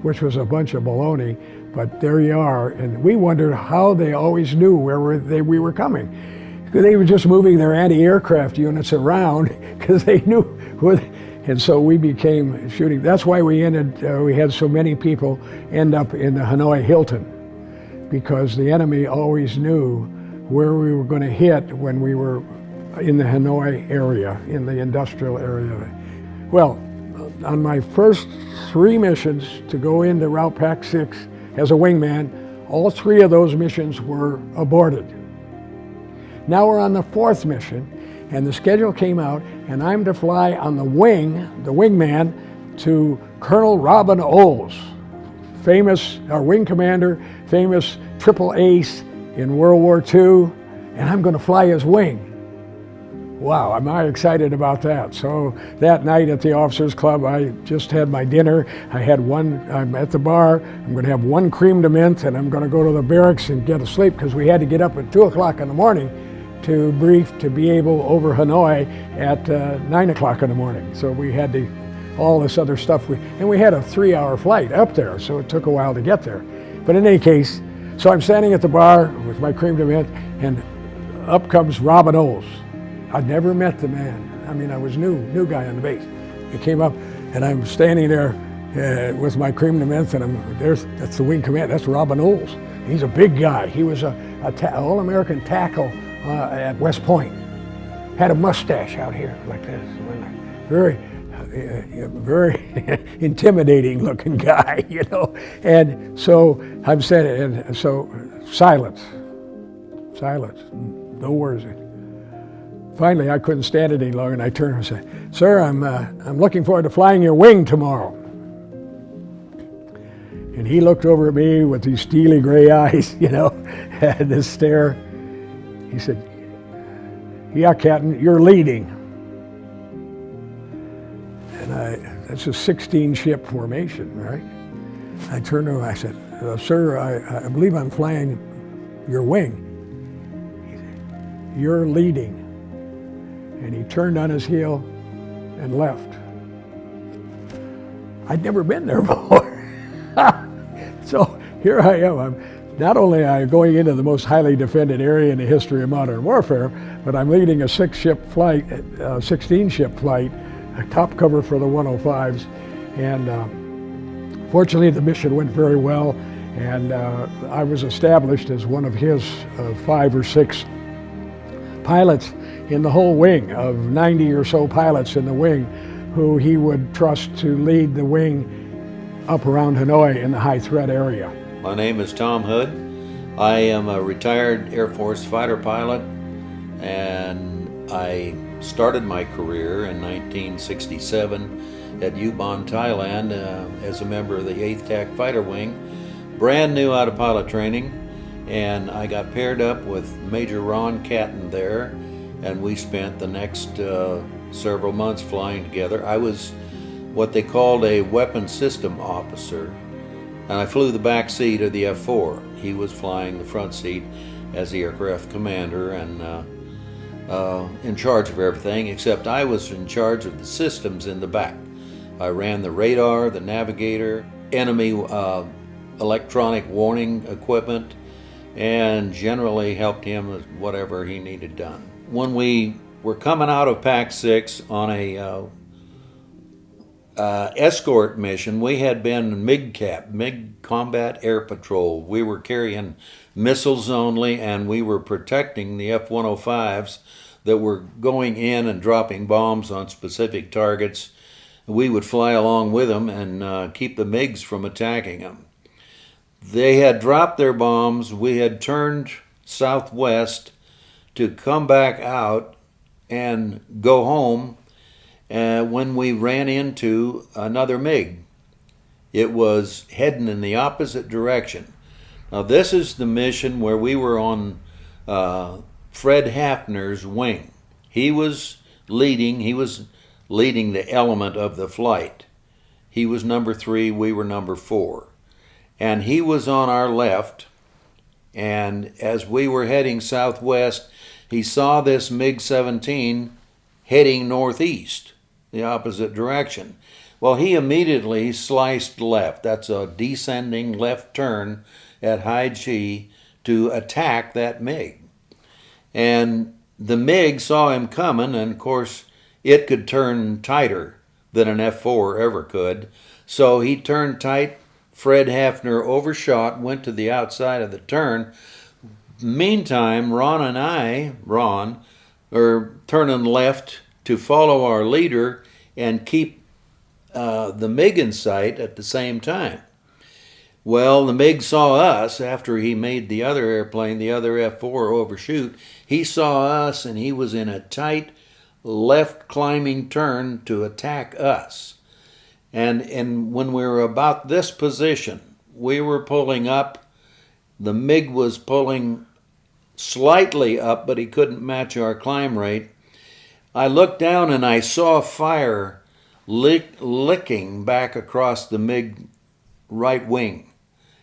A: which was a bunch of baloney. But there you are, and we wondered how they always knew where we were coming. They were just moving their anti-aircraft units around because they knew and so we became shooting. That's why we had so many people end up in the Hanoi Hilton, because the enemy always knew where we were going to hit when we were in the Hanoi area, in the industrial area. Well, on my first 3 missions to go into Route Pac 6, as a wingman, all 3 of those missions were aborted. Now we're on the 4th mission, and the schedule came out, and I'm to fly on the wingman, to Colonel Robin Olds, our wing commander, famous triple ace in World War II, and I'm going to fly his wing. Wow, am I excited about that. So that night at the Officers Club, I just had my dinner. I'm at the bar, I'm going to have 1 creme de menthe, and I'm going to go to the barracks and get a sleep, because we had to get up at 2 o'clock in the morning to brief, to be able over Hanoi at 9 o'clock in the morning. So we had all this other stuff. And we had a 3-hour flight up there, so it took a while to get there. But in any case, so I'm standing at the bar with my creme de menthe, and up comes Robin Olds. I'd never met the man. I mean, I was new guy on the base. He came up, and I'm standing there with my creme de menthe, and that's the wing commander. That's Robin Olds. He's a big guy. He was a All-American tackle at West Point. Had a mustache out here like this. Very, very intimidating looking guy, you know. And so I'm saying, and so silence, no words. Finally, I couldn't stand it any longer, and I turned and said, "Sir, I'm looking forward to flying your wing tomorrow." And he looked over at me with these steely gray eyes, you know, had this stare. He said, "Yeah, Captain, you're leading." And that's a 16-ship formation, right? I turned to him, I said, "Sir, I believe I'm flying your wing." He said, "You're leading." And he turned on his heel and left. I'd never been there before. So here I am. I'm not only going into the most highly defended area in the history of modern warfare, but I'm leading a 16-ship flight, a top cover for the 105s. And fortunately, the mission went very well, and I was established as one of his 5 or 6 pilots in the whole wing, of 90 or so pilots in the wing, who he would trust to lead the wing up around Hanoi in the high threat area.
B: My name is Tom Hood. I am a retired Air Force fighter pilot, and I started my career in 1967 at Ubon, Thailand, as a member of the 8th TAC Fighter Wing, brand new out of pilot training, and I got paired up with Major Ron Catton there, and we spent the next several months flying together. I was what they called a weapons system officer, and I flew the back seat of the F-4. He was flying the front seat as the aircraft commander and in charge of everything, except I was in charge of the systems in the back. I ran the radar, the navigator, enemy electronic warning equipment, and generally helped him with whatever he needed done. When we were coming out of Pac 6 on a escort mission, we had been MIG-CAP, MiG Combat Air Patrol. We were carrying missiles only, and we were protecting the F-105s that were going in and dropping bombs on specific targets. We would fly along with them and keep the MiGs from attacking them. They had dropped their bombs. We had turned southwest to come back out and go home, when we ran into another MiG. It was heading in the opposite direction. Now, this is the mission where we were on Fred Hafner's wing. He was leading the element of the flight. He was number 3, we were number 4. And he was on our left, and as we were heading southwest, he saw this MiG-17 heading northeast, the opposite direction. Well, he immediately sliced left. That's a descending left turn at high G to attack that MiG. And the MiG saw him coming, and of course, it could turn tighter than an F-4 ever could. So he turned tight. Fred Hafner overshot, went to the outside of the turn. Meantime, Ron and I are turning left to follow our leader and keep the MiG in sight at the same time. Well, the MiG saw us after he made the other airplane, the other F-4, overshoot. He saw us, and he was in a tight left climbing turn to attack us. And when we were about this position, we were pulling up. The MiG was pulling slightly up, but he couldn't match our climb rate. I looked down and I saw fire licking back across the MiG right wing.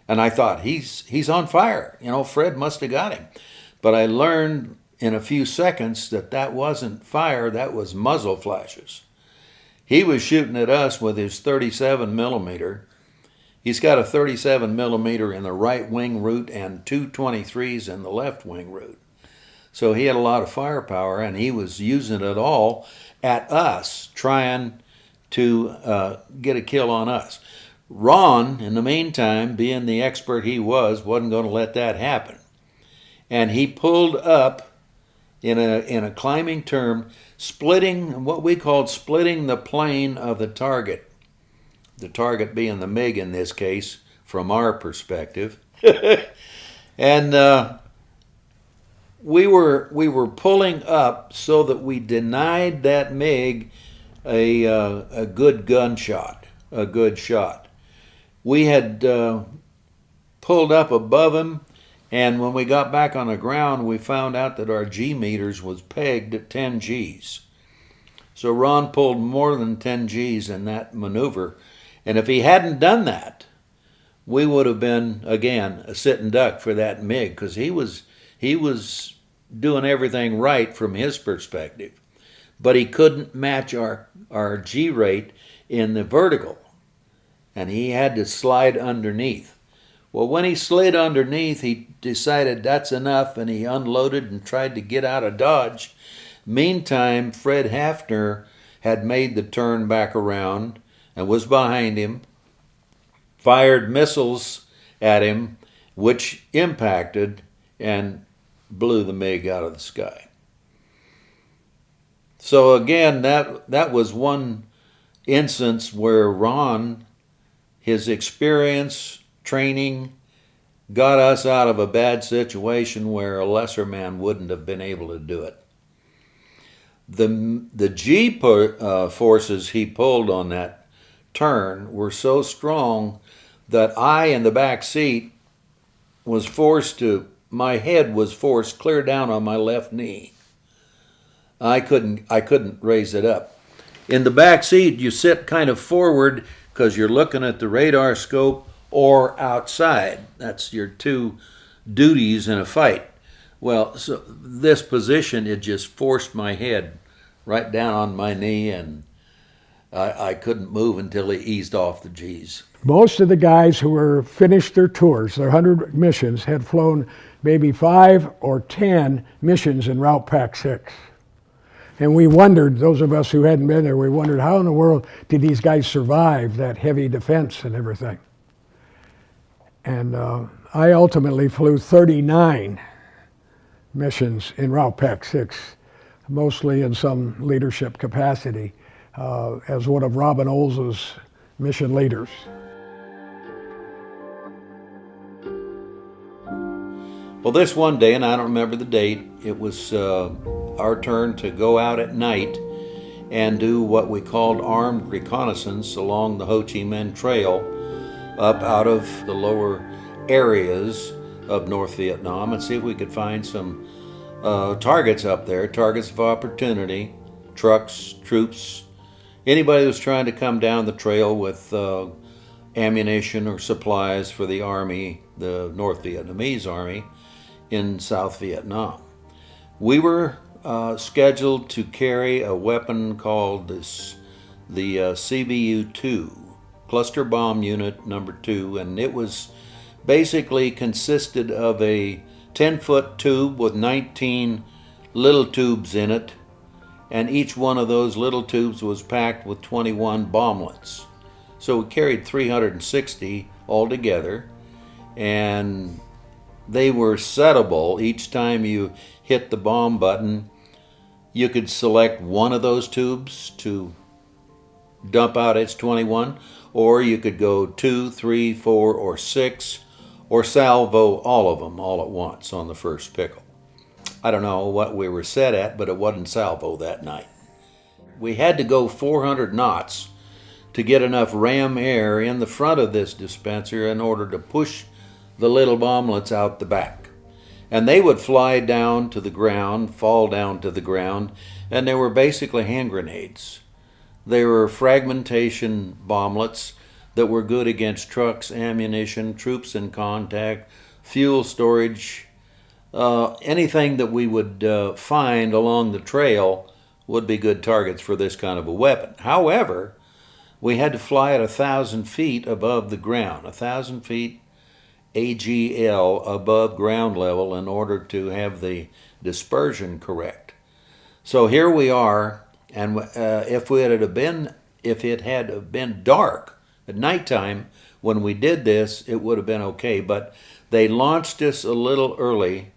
B: And I thought, he's on fire. You know, Fred must have got him. But I learned in a few seconds that wasn't fire, that was muzzle flashes. He was shooting at us with his 37 millimeter. He's got a 37 millimeter in the right wing root and 223s in the left wing root. So he had a lot of firepower, and he was using it all at us, trying to get a kill on us. Ron, in the meantime, being the expert he wasn't going to let that happen. And he pulled up in a climbing turn, splitting what we called splitting the plane of the target being the MiG in this case, from our perspective. And we were pulling up so that we denied that MiG a good gunshot, a good shot. We had pulled up above him, and when we got back on the ground, we found out that our G meters was pegged at 10 Gs. So Ron pulled more than 10 Gs in that maneuver, and if he hadn't done that, we would have been, again, a sitting duck for that MiG, because he was doing everything right from his perspective. But he couldn't match our G rate in the vertical, and he had to slide underneath. Well, when he slid underneath, he decided that's enough, and he unloaded and tried to get out of Dodge. Meantime, Fred Hafner had made the turn back around and was behind him, fired missiles at him, which impacted and blew the MiG out of the sky. So again, that was one instance where Ron, his experience, training, got us out of a bad situation where a lesser man wouldn't have been able to do it. The G forces he pulled on that turn were so strong that I, in the back seat, my head was forced clear down on my left knee. I couldn't raise it up. In the back seat, you sit kind of forward because you're looking at the radar scope or outside. That's your two duties in a fight. Well, so this position, it just forced my head right down on my knee, and I couldn't move until he eased off the G's.
A: Most of the guys who were finished their tours, their 100 missions, had flown maybe 5 or 10 missions in Route Pack 6. And we wondered, those of us who hadn't been there, we wondered how in the world did these guys survive that heavy defense and everything. And I ultimately flew 39 missions in Route Pack 6, mostly in some leadership capacity, as one of Robin Ols's mission leaders.
B: Well, this one day, and I don't remember the date, it was our turn to go out at night, and do what we called armed reconnaissance along the Ho Chi Minh Trail up out of the lower areas of North Vietnam and see if we could find some targets up there, targets of opportunity, trucks, troops, anybody who was trying to come down the trail with ammunition or supplies for the army, the North Vietnamese army in South Vietnam. We were scheduled to carry a weapon called the CBU-2, Cluster Bomb Unit Number 2, and it was basically consisted of a 10-foot tube with 19 little tubes in it, and each one of those little tubes was packed with 21 bomblets. So we carried 360 altogether, and they were settable. Each time you hit the bomb button, you could select one of those tubes to dump out its 21, or you could go 2, 3, 4, or 6, or salvo all of them all at once on the first pickle. I don't know what we were set at, but it wasn't salvo that night. We had to go 400 knots to get enough ram air in the front of this dispenser in order to push the little bomblets out the back. And they would fly down to the ground, fall down to the ground, and they were basically hand grenades. They were fragmentation bomblets that were good against trucks, ammunition, troops in contact, fuel storage. Anything that we would find along the trail would be good targets for this kind of a weapon. However, we had to fly at 1,000 feet above the ground, 1,000 feet AGL above ground level in order to have the dispersion correct. So here we are, and if it had been dark at nighttime when we did this, it would have been okay. But they launched us a little early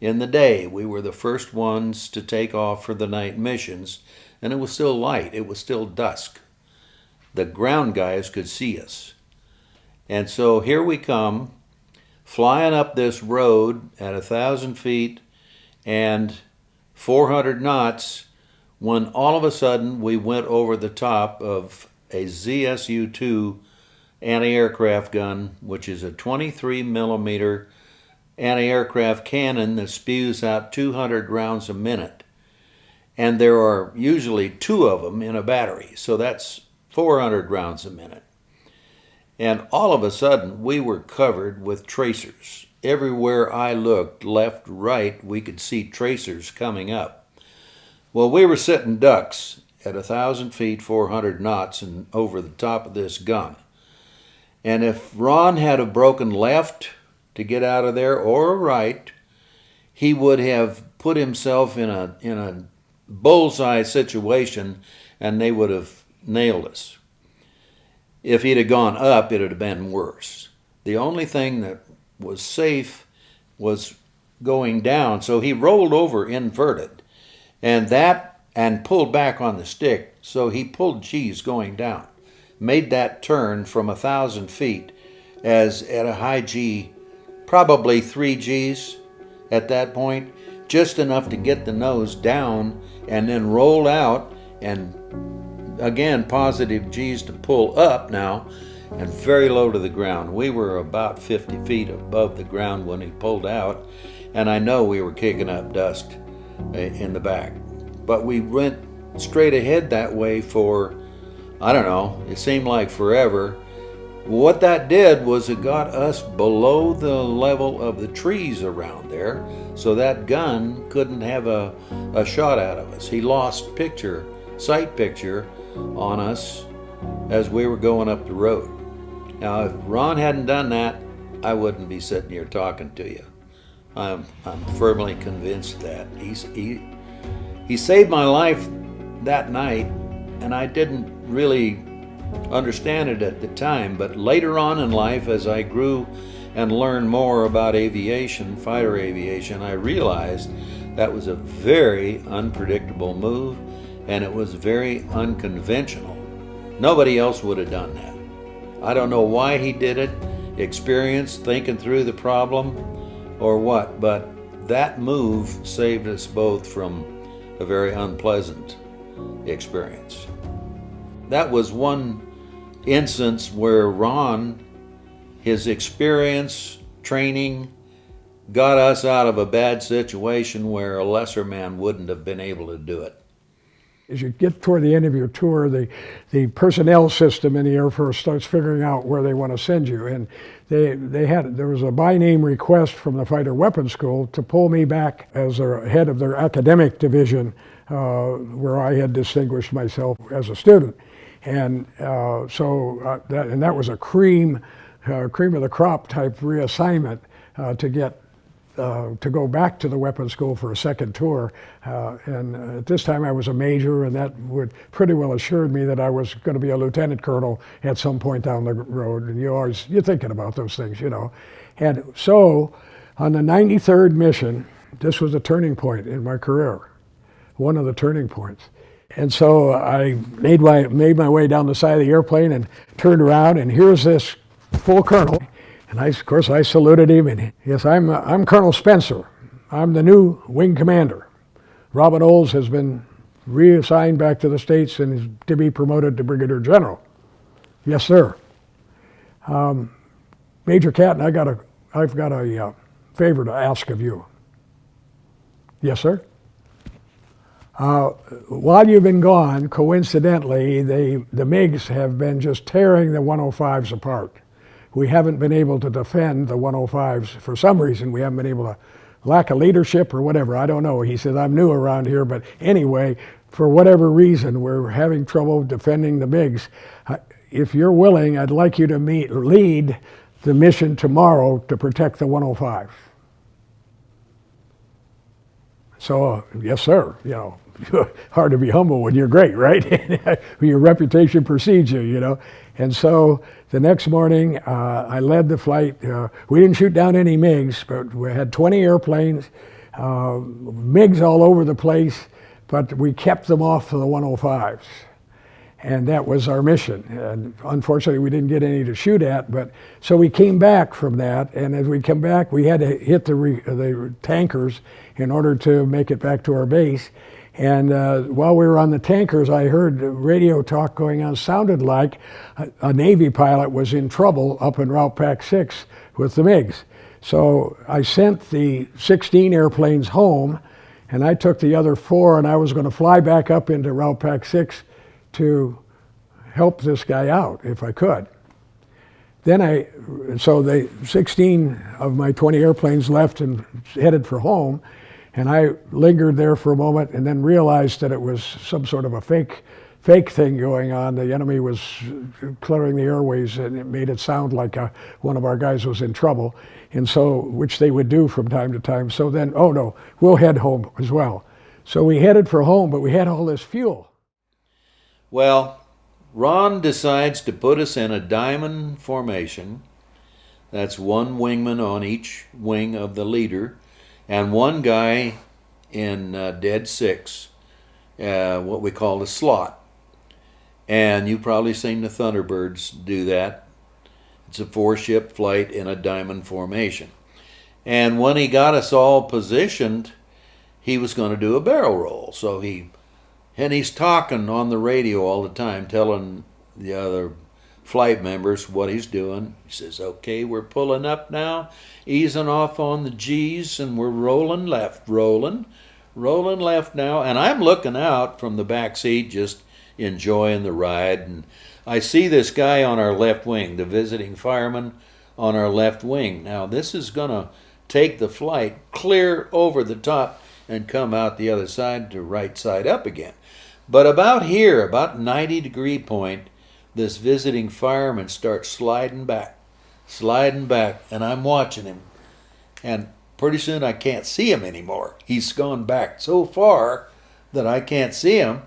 B: in the day. We were the first ones to take off for the night missions, and it was still light. It was still dusk. The ground guys could see us. And so here we come, flying up this road at 1,000 feet and 400 knots, when all of a sudden we went over the top of a ZSU-2 anti-aircraft gun, which is a 23 millimeter anti-aircraft cannon that spews out 200 rounds a minute. And there are usually 2 of them in a battery, so that's 400 rounds a minute. And all of a sudden, we were covered with tracers. Everywhere I looked, left, right, we could see tracers coming up. Well, we were sitting ducks at 1,000 feet, 400 knots, and over the top of this gun. And if Ron had a broken left to get out of there, or a right, he would have put himself in a bullseye situation, and they would have nailed us. If he'd have gone up, it would have been worse. The only thing that was safe was going down, so he rolled over inverted, and pulled back on the stick, so he pulled G's going down. Made that turn from 1,000 feet as at a high G, probably 3 G's at that point, just enough to get the nose down and then roll out, and again positive G's to pull up now, and very low to the ground. We were about 50 feet above the ground when he pulled out, and I know we were kicking up dust in the back. But we went straight ahead that way for, I don't know, it seemed like forever. What that did was it got us below the level of the trees around there, so that gun couldn't have a shot out of us. He lost sight picture on us as we were going up the road. Now, if Ron hadn't done that, I wouldn't be sitting here talking to you. I'm firmly convinced that he saved my life that night, and I didn't really understand it at the time, but later on in life, as I grew and learned more about aviation, fighter aviation, I realized that was a very unpredictable move, and it was very unconventional. Nobody else would have done that. I don't know why he did it, experience, thinking through the problem, or what, but that move saved us both from a very unpleasant experience. That was one instance where Ron, his experience, training, got us out of a bad situation where a lesser man wouldn't have been able to do it.
A: As you get toward the end of your tour, the personnel system in the Air Force starts figuring out where they want to send you. And there was a by name request from the Fighter Weapons School to pull me back as their head of their academic division, where I had distinguished myself as a student. And that was a cream of the crop type reassignment to go back to the weapons school for a second tour. And at this time I was a major, and that would pretty well assured me that I was going to be a lieutenant colonel at some point down the road. And you're thinking about those things, you know. And so on the 93rd mission, this was a turning point in my career, one of the turning points. And so I made my way down the side of the airplane and turned around, and here's this full colonel. And of course, I saluted him, and yes, I'm Colonel Spencer. I'm the new wing commander. Robin Olds has been reassigned back to the States and is to be promoted to brigadier general. Yes, sir. Major Catton, I've got a favor to ask of you. Yes, sir. While you've been gone, coincidentally, the MiGs have been just tearing the 105s apart. We haven't been able to defend the 105s for some reason. We haven't been able to, lack of leadership or whatever, I don't know. He said, I'm new around here, but anyway, for whatever reason, we're having trouble defending the MiGs. If you're willing, I'd like you to lead the mission tomorrow to protect the 105. So, yes, sir, you know. Hard to be humble when you're great, right? Your reputation precedes you, you know. And so the next morning, I led the flight. We didn't shoot down any MiGs, but we had 20 airplanes, MiGs all over the place, but we kept them off of the 105s. And that was our mission. And unfortunately, we didn't get any to shoot at, but so we came back from that, and as we come back, we had to hit the tankers in order to make it back to our base. And while we were on the tankers, I heard radio talk going on. Sounded like a Navy pilot was in trouble up in Route Pack 6 with the MiGs. So I sent the 16 airplanes home, and I took the other 4, and I was going to fly back up into Route Pack 6 to help this guy out if I could. So the 16 of my 20 airplanes left and headed for home. And I lingered there for a moment and then realized that it was some sort of a fake thing going on. The enemy was clearing the airways, and it made it sound like one of our guys was in trouble, and so, which they would do from time to time. So then, oh no, we'll head home as well. So we headed for home, but we had all this fuel.
B: Well, Ron decides to put us in a diamond formation. That's one wingman on each wing of the leader, and one guy in dead six, what we call the slot. And you've probably seen the Thunderbirds do that. It's a 4-ship flight in a diamond formation. And when he got us all positioned, he was going to do a barrel roll. So he's talking on the radio all the time, telling the other flight members what he's doing. He says, okay, we're pulling up now, easing off on the G's, and we're rolling left, rolling left now. And I'm looking out from the back seat, just enjoying the ride. And I see this guy on our left wing, the visiting fireman on our left wing. Now, this is going to take the flight clear over the top and come out the other side to right side up again. But about here, about 90-degree point, this visiting fireman starts sliding back, and I'm watching him. And pretty soon I can't see him anymore. He's gone back so far that I can't see him.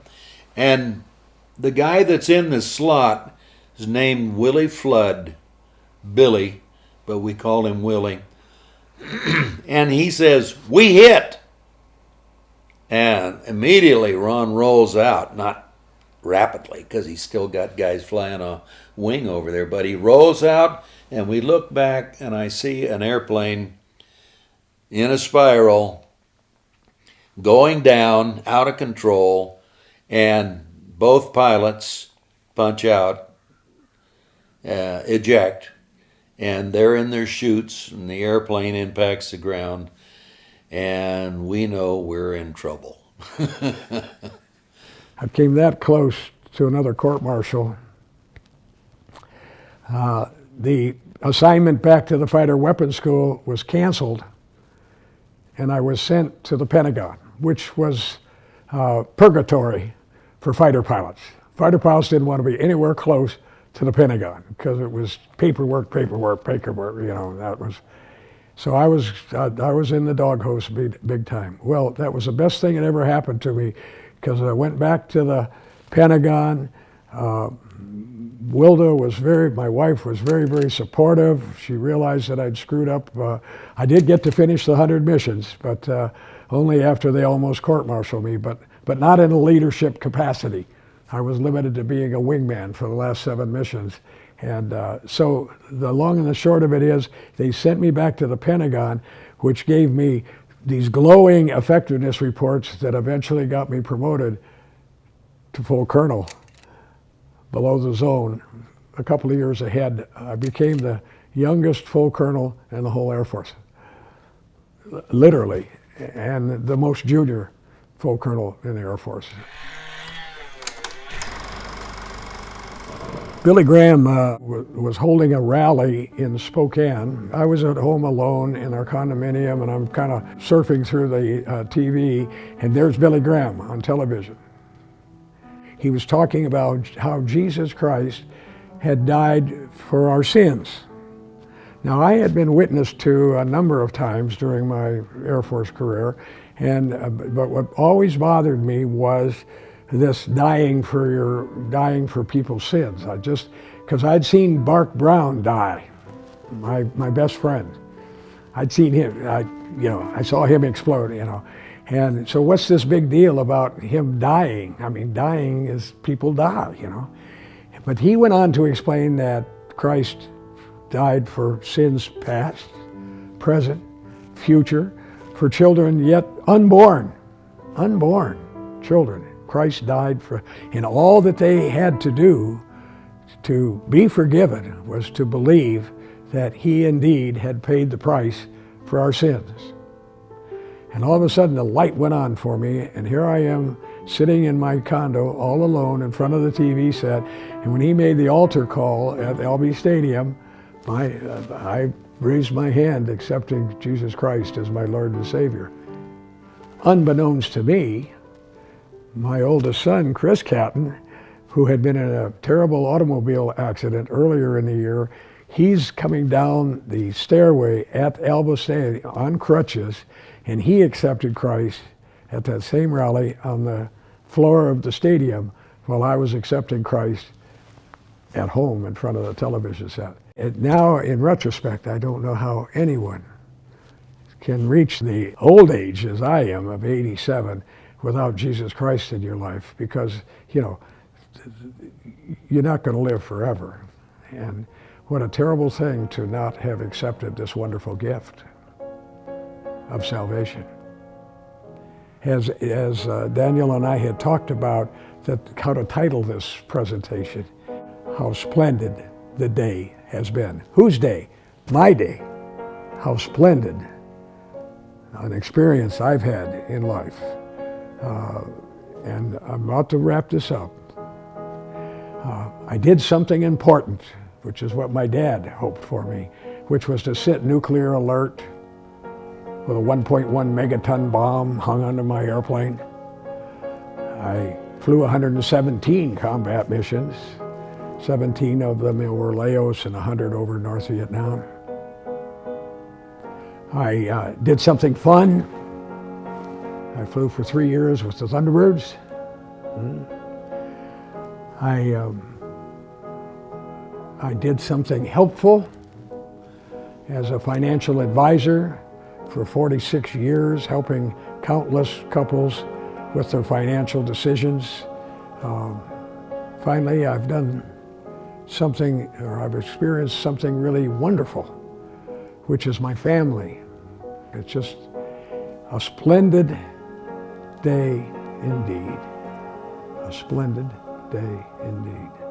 B: And the guy that's in the slot is named Willie Flood, Billy, but we call him Willie. And he says, we hit. And immediately Ron rolls out, not rapidly, because he's still got guys flying a wing over there, but he rolls out, and we look back, and I see an airplane in a spiral going down, out of control, and both pilots punch out, eject, and they're in their chutes, and the airplane impacts the ground, and we know we're in trouble.
A: I came that close to another court-martial. The assignment back to the fighter weapons school was canceled, and I was sent to the Pentagon, which was purgatory for fighter pilots. Fighter pilots didn't want to be anywhere close to the Pentagon because it was paperwork, you know, that was. So I was in the doghouse big time. Well, that was the best thing that ever happened to me because I went back to the Pentagon. My wife was very, very supportive. She realized that I'd screwed up. I did get to finish the 100 missions, but only after they almost court-martialed me, but not in a leadership capacity. I was limited to being a wingman for the last 7 missions. And so the long and the short of it is they sent me back to the Pentagon, which gave me these glowing effectiveness reports that eventually got me promoted to full colonel below the zone. A couple of years ahead, I became the youngest full colonel in the whole Air Force, literally, and the most junior full colonel in the Air Force. Billy Graham was holding a rally in Spokane. I was at home alone in our condominium, and I'm kind of surfing through the TV, and there's Billy Graham on television. He was talking about how Jesus Christ had died for our sins. Now, I had been witness to a number of times during my Air Force career, but what always bothered me was this dying for people's sins. Because I'd seen Bart Brown die, my best friend. I'd seen him, I saw him explode, And so what's this big deal about him dying? I mean, dying is people die, But he went on to explain that Christ died for sins past, present, future, for children yet unborn children. Christ died for, and all that they had to do to be forgiven was to believe that he indeed had paid the price for our sins. And all of a sudden the light went on for me, and here I am sitting in my condo all alone in front of the TV set, and when he made the altar call at LB Stadium, I raised my hand accepting Jesus Christ as my Lord and Savior. Unbeknownst to me, my oldest son, Chris Catton, who had been in a terrible automobile accident earlier in the year, he's coming down the stairway at Alba Stadium on crutches, and he accepted Christ at that same rally on the floor of the stadium while I was accepting Christ at home in front of the television set. And now, in retrospect, I don't know how anyone can reach the old age as I am of 87 without Jesus Christ in your life, because, you're not going to live forever. And what a terrible thing to not have accepted this wonderful gift of salvation. As Daniel and I had talked about how to title this presentation, how splendid the day has been. Whose day? My day. How splendid an experience I've had in life. And I'm about to wrap this up. I did something important, which is what my dad hoped for me, which was to sit nuclear alert with a 1.1 megaton bomb hung onto my airplane. I flew 117 combat missions, 17 of them over Laos and 100 over North Vietnam. I did something fun. I flew for 3 years with the Thunderbirds. I did something helpful as a financial advisor for 46 years, helping countless couples with their financial decisions. Finally, I've done something, or I've experienced something really wonderful, which is my family. It's just a splendid day indeed, a splendid day indeed.